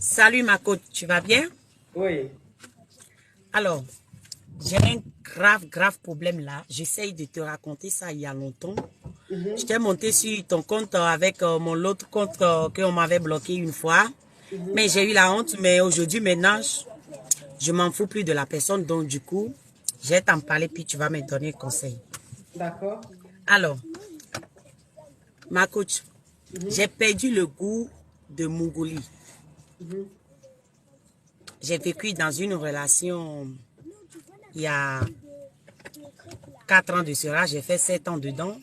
Salut ma coach, tu vas bien? Oui. Alors, j'ai un grave problème là. J'essaye de te raconter ça il y a longtemps. Je t'ai monté sur ton compte avec mon autre compte qu'on m'avait bloqué une fois. Mais j'ai eu la honte. Mais aujourd'hui, maintenant, je m'en fous plus de la personne. Donc, du coup, je vais t'en parler puis tu vas me donner conseil. D'accord. Alors, ma coach, j'ai perdu le goût de Mongolie. J'ai vécu dans une relation il y a 4 ans de cela, j'ai fait 7 ans dedans.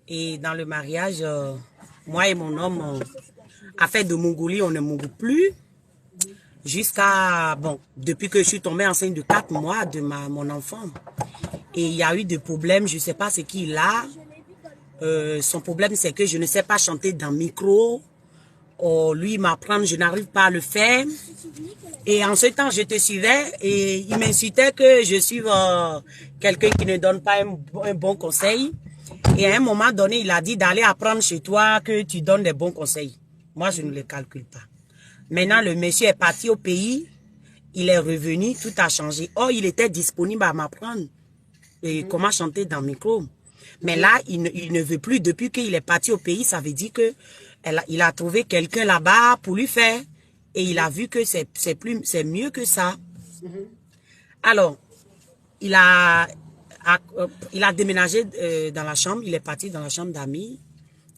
Et dans le mariage, moi et mon homme, à fait de Mongolie, on ne mongolie plus. Jusqu'à, bon, depuis que je suis tombée enceinte de 4 mois de mon enfant. Et il y a eu des problèmes, je ne sais pas ce qu'il a. Son problème, c'est que je ne sais pas chanter dans le micro. Lui m'apprendre, je n'arrive pas à le faire. Et en ce temps, je te suivais et il m'incitait que je suive quelqu'un qui ne donne pas un bon conseil. Et à un moment donné, il a dit d'aller apprendre chez toi que tu donnes des bons conseils. Moi, je ne le calcule pas. Maintenant, le monsieur est parti au pays. Il est revenu, tout a changé. Oh, il était disponible à m'apprendre comment chanter dans le micro. Mais là, il ne veut plus. Depuis qu'il est parti au pays, ça veut dire que il a trouvé quelqu'un là-bas pour lui faire. Et il a vu que c'est mieux que ça. Alors, il a déménagé dans la chambre. Il est parti dans la chambre d'amis.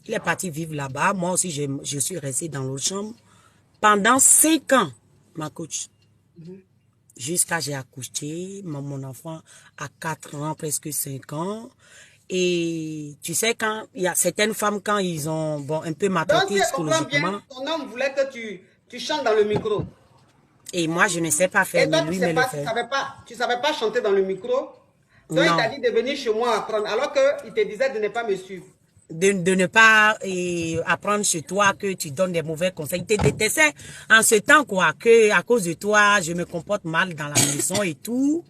Il est parti vivre là-bas. Moi aussi, je suis restée dans l'autre chambre. Pendant 5 ans, ma coach. Jusqu'à j'ai accouché. Mon enfant a 4 ans, presque 5 ans. Et tu sais, quand il y a certaines femmes, quand ils ont un peu maltraité Donc, tu comprends psychologiquement. bien, ton homme voulait que tu chantes dans le micro. Et moi, je ne sais pas faire, Et mais toi, lui me le fait. tu savais pas chanter dans le micro. Donc, il t'a Non. dit de venir chez moi apprendre, alors qu'il te disait de ne pas me suivre. De ne pas apprendre chez toi que tu donnes des mauvais conseils. Il te détestait en ce temps, quoi, que à cause de toi, je me comporte mal dans la maison et tout.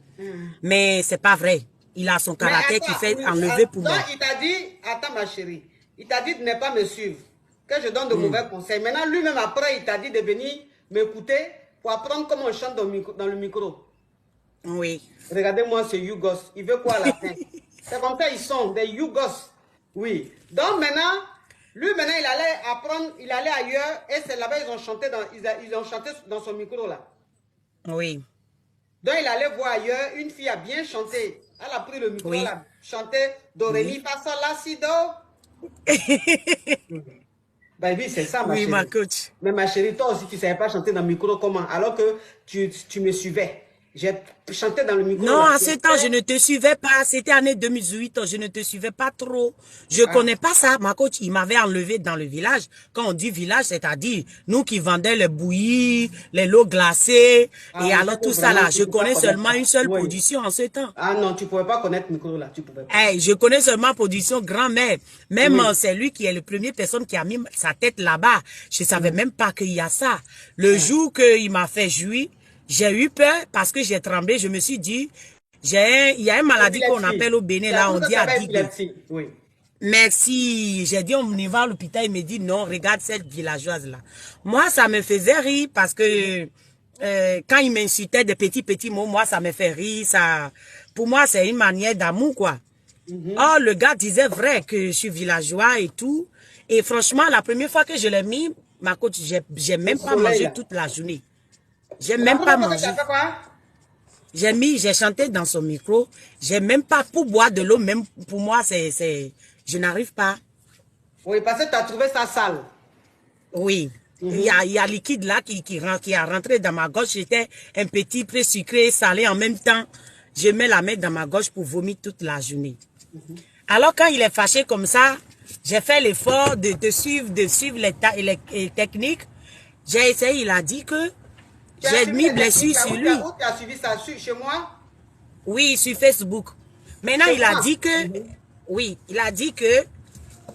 Mais c'est pas vrai. Il a son Mais caractère qui attends, fait oui, enlever pour donc moi. il t'a dit, attends ma chérie, il t'a dit de ne pas me suivre, que je donne de mauvais conseils. Maintenant, lui-même après, il t'a dit de venir m'écouter pour apprendre comment on chante dans le micro. Oui. Regardez-moi ce Yougos, il veut quoi à la fin? C'est comme ça ils sont, des Yougos. Oui. Donc maintenant, lui maintenant il allait apprendre, il allait ailleurs et c'est là-bas ils ont chanté ils ont chanté dans son micro là. Oui. Donc il allait voir ailleurs, une fille a bien chanté. Elle a pris le micro, Oui. elle a chanté Do, Ré, Mi, Fa, Sol, La, Si, Do. Baby, c'est ça ma Oui, ma chérie. coach. Mais ma chérie, toi aussi tu ne savais pas chanter dans le micro comment? Alors que tu me suivais. J'ai chanté dans le micro Non, là. à ce temps, je ne te suivais pas. C'était année 2018, je ne te suivais pas trop. Je connais pas ça. Ma coach, il m'avait enlevé dans le village. Quand on dit village, c'est-à-dire nous qui vendions les bouillies, les lots glacés, et alors tout ça là. Je connais seulement une seule production en ce temps. Ah non, tu ne pouvais pas connaître le micro là. Tu pouvais pas. Hey, je connais seulement production grand-mère. Même c'est lui qui est la première personne qui a mis sa tête là-bas. Je savais même pas qu'il y a ça. Le jour qu'il m'a fait jouir, j'ai eu peur parce que j'ai tremblé. Je me suis dit, il y a une maladie qu'on appelle au Bénin, là, on dit adigue. Oui. Merci. J'ai dit, on y va à l'hôpital. Il me dit, non, regarde cette villageoise-là. Moi, ça me faisait rire parce que quand il m'insultait des petits mots, moi, ça me fait rire. Pour moi, c'est une manière d'amour, quoi. Oh, le gars disait vrai que je suis villageois et tout. Et franchement, la première fois que je l'ai mis, ma coach, j'ai même pas mangé toute la journée. J'ai même pas mangé. J'ai chanté dans son micro. J'ai même pas pour boire de l'eau. Même pour moi, je n'arrive pas. Oui, parce que tu as trouvé ça sale. Oui. Il y a liquide là qui a rentré dans ma gorge. J'étais un petit peu sucré, salé en même temps. Je mets la main dans ma gorge pour vomir toute la journée. Alors quand il est fâché comme ça, j'ai fait l'effort de suivre les techniques. J'ai essayé, il a dit que j'ai mis blessure sur lui. Où tu as suivi ça chez moi? Oui, sur Facebook. Maintenant, il a dit que, oui, il a dit que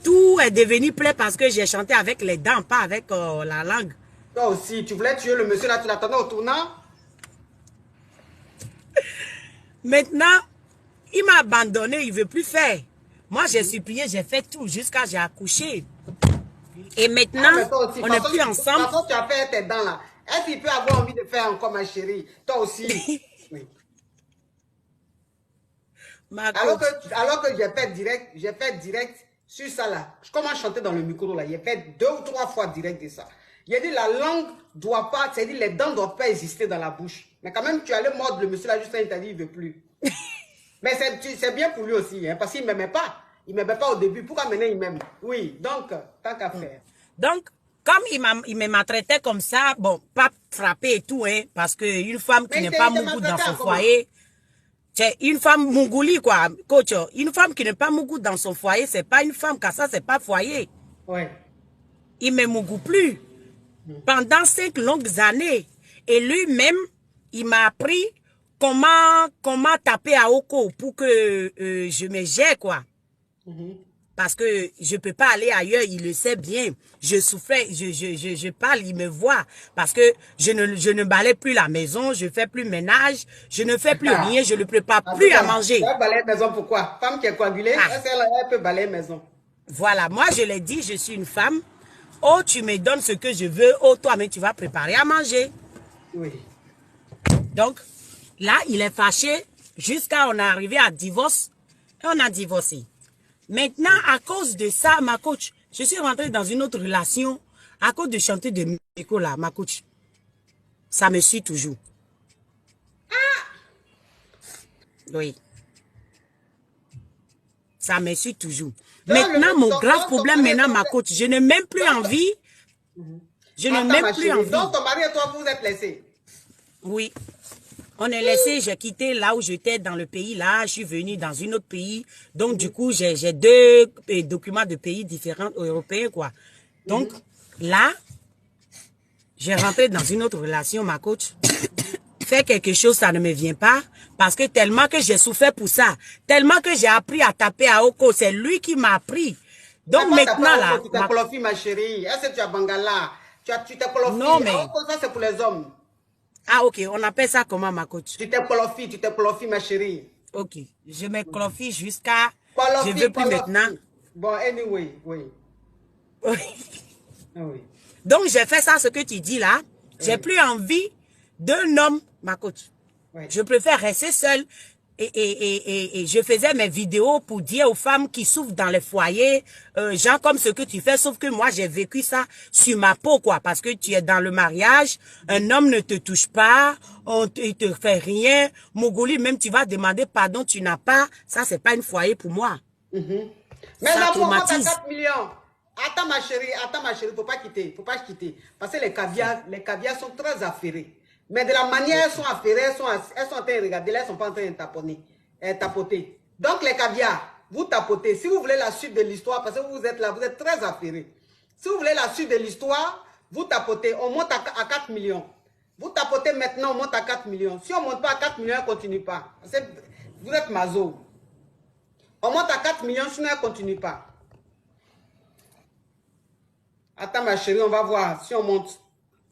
tout est devenu plein parce que j'ai chanté avec les dents, pas avec la langue. Toi aussi, tu voulais tuer le monsieur là, tu l'attendais au tournant? Maintenant, il m'a abandonné, il ne veut plus faire. Moi, j'ai supplié, j'ai fait tout jusqu'à j'ai accouché. Et maintenant, mais toi aussi, on n'est plus ensemble. De toute façon, tu as fait tes dents là. Est-ce qu'il peut avoir envie de faire encore, ma chérie? Toi aussi. Oui. Alors que j'ai fait direct sur ça là. Je commence à chanter dans le micro là. J'ai fait 2 ou 3 fois direct de ça. J'ai dit la langue doit pas, c'est-à-dire les dents ne doivent pas exister dans la bouche. Mais quand même, tu allais mordre le monsieur là, juste il t'a dit il ne veut plus. Mais c'est bien pour lui aussi, hein, parce qu'il ne m'aimait pas. Il ne m'aimait pas au début. Pourquoi maintenant il m'aime? Oui, donc, tant qu'à faire. Donc, comme il me maltraitait comme ça, bon, pas frappé et tout, hein, parce qu'une femme qui n'est pas Mougou dans son foyer, c'est une femme Mougouli, quoi, coach. Une femme qui n'est pas Mougou dans son foyer, c'est pas une femme, car ça, c'est pas foyer. Ouais. Il ne me Mougou plus. Pendant 5 longues années. Et lui-même, il m'a appris comment taper à Oko pour que je me gère, quoi. Parce que je peux pas aller ailleurs, il le sait bien. Je souffrais, je parle, il me voit. Parce que je ne balais plus la maison, je fais plus ménage, je ne fais plus rien, je ne prépare plus à manger. Tu vas balayer maison pourquoi? Femme qui est coagulée, elle peut balayer maison. Voilà, moi je l'ai dit, je suis une femme. Oh, tu me donnes ce que je veux, oh, toi-même tu vas préparer à manger. Oui. Donc, là, il est fâché jusqu'à on est arrivé à divorce et on a divorcé. Maintenant, à cause de ça, ma coach, je suis rentrée dans une autre relation à cause de chanter de micro là, ma coach. Ça me suit toujours. Oui. Ça me suit toujours. Maintenant, mon grave problème maintenant, ma coach, je n'ai même plus envie. Je n'ai même plus envie. Donc, ton mari et toi, vous êtes laissés? Oui. On est laissé, j'ai quitté là où j'étais dans le pays, là, je suis venue dans un autre pays. Donc, du coup, j'ai 2 documents de pays différents européens, quoi. Donc, là, j'ai rentré dans une autre relation, ma coach. Faire quelque chose, ça ne me vient pas. Parce que tellement que j'ai souffert pour ça, tellement que j'ai appris à taper à Oko, c'est lui qui m'a appris. Donc, maintenant, là... Tu t'es colofi, ma chérie. Est-ce que tu as Bangala? Tu t'es colofi. Non, mais... Ça, c'est pour les hommes. Ah, ok. On appelle ça comment, ma coach? Tu t'es colofi, ma chérie. Ok. Je me clofie jusqu'à... Je ne veux plus maintenant. Bon, anyway, oui. Oui. Donc, j'ai fait ça, ce que tu dis là. J'ai plus envie d'un homme, ma coach. Oui. Je préfère rester seule. Et je faisais mes vidéos pour dire aux femmes qui souffrent dans les foyers, genre comme ce que tu fais, sauf que moi j'ai vécu ça sur ma peau, quoi, parce que tu es dans le mariage, un homme ne te touche pas, il te fait rien, Mogoli, même tu vas demander pardon, tu n'as pas, ça c'est pas un foyer pour moi. Mais là, pour 4 millions. Attends ma chérie, faut pas quitter, parce que les caviars sont très affairés. Mais de la manière elles sont affairées, elles sont en train de regarder, elles ne sont pas en train de tapoter. Donc les caviars, vous tapotez. Si vous voulez la suite de l'histoire, parce que vous êtes là, vous êtes très affairés. Si vous voulez la suite de l'histoire, vous tapotez, on monte à 4 millions. Vous tapotez maintenant, on monte à 4 millions. Si on ne monte pas à 4 millions, elle ne continue pas. Vous êtes mazo. On monte à 4 millions, sinon elle ne continue pas. Attends ma chérie, on va voir si on monte.